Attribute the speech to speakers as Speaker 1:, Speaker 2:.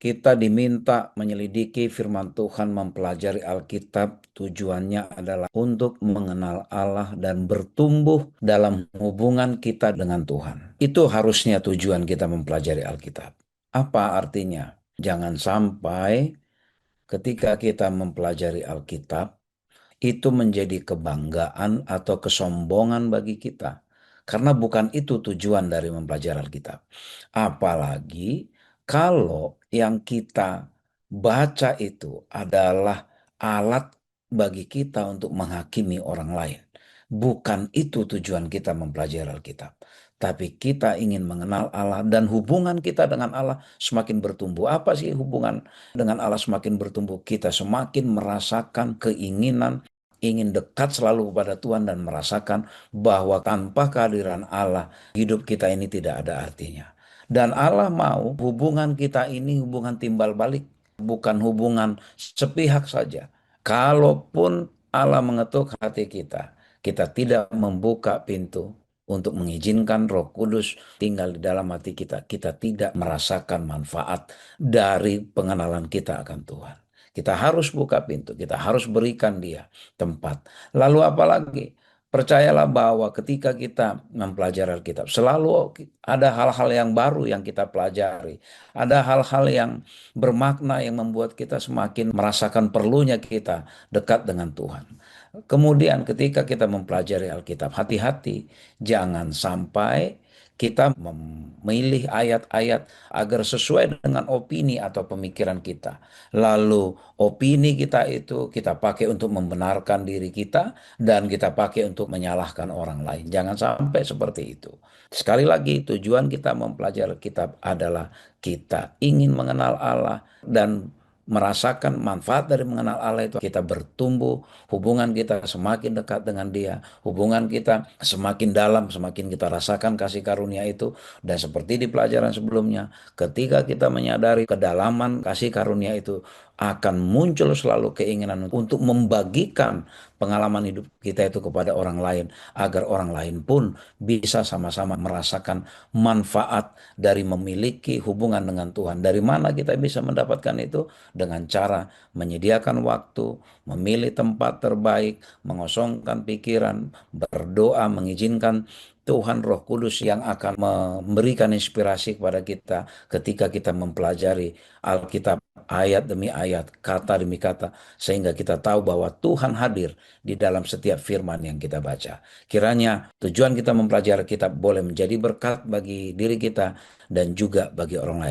Speaker 1: Kita diminta menyelidiki firman Tuhan, mempelajari Alkitab. Tujuannya adalah untuk mengenal Allah dan bertumbuh dalam hubungan kita dengan Tuhan. Itu harusnya tujuan kita mempelajari Alkitab. Apa artinya? Jangan sampai ketika kita mempelajari Alkitab, itu menjadi kebanggaan atau kesombongan bagi kita. Karena bukan itu tujuan dari mempelajari Alkitab. Apalagi kalau yang kita baca itu adalah alat bagi kita untuk menghakimi orang lain. Bukan itu tujuan kita mempelajari Alkitab. Tapi kita ingin mengenal Allah dan hubungan kita dengan Allah semakin bertumbuh. Apa sih hubungan dengan Allah semakin bertumbuh? Kita semakin merasakan keinginan ingin dekat selalu kepada Tuhan dan merasakan bahwa tanpa kehadiran Allah, hidup kita ini tidak ada artinya. Dan Allah mau hubungan kita ini hubungan timbal balik, bukan hubungan sepihak saja. Kalaupun Allah mengetuk hati kita tidak membuka pintu untuk mengizinkan Roh Kudus tinggal di dalam hati kita, kita tidak merasakan manfaat dari pengenalan kita akan Tuhan. Kita harus buka pintu, kita harus berikan dia tempat. Lalu apalagi? Percayalah bahwa ketika kita mempelajari Alkitab, selalu ada hal-hal yang baru yang kita pelajari. Ada hal-hal yang bermakna yang membuat kita semakin merasakan perlunya kita dekat dengan Tuhan. Kemudian ketika kita mempelajari Alkitab, hati-hati jangan sampai kita memilih ayat-ayat agar sesuai dengan opini atau pemikiran kita. Lalu opini kita itu kita pakai untuk membenarkan diri kita dan kita pakai untuk menyalahkan orang lain. Jangan sampai seperti itu. Sekali lagi tujuan kita mempelajari kitab adalah kita ingin mengenal Allah dan merasakan manfaat dari mengenal Allah itu kita bertumbuh, hubungan kita semakin dekat dengan Dia, hubungan kita semakin dalam, semakin kita rasakan kasih karunia itu. Dan seperti di pelajaran sebelumnya, ketika kita menyadari kedalaman kasih karunia itu, akan muncul selalu keinginan untuk membagikan pengalaman hidup kita itu kepada orang lain, agar orang lain pun bisa sama-sama merasakan manfaat dari memiliki hubungan dengan Tuhan. Dari mana kita bisa mendapatkan itu? Dengan cara menyediakan waktu, memilih tempat terbaik, mengosongkan pikiran, berdoa, mengizinkan Tuhan Roh Kudus yang akan memberikan inspirasi kepada kita ketika kita mempelajari Alkitab ayat demi ayat, kata demi kata, sehingga kita tahu bahwa Tuhan hadir di dalam setiap firman yang kita baca. Kiranya tujuan kita mempelajari kitab boleh menjadi berkat bagi diri kita dan juga bagi orang lain.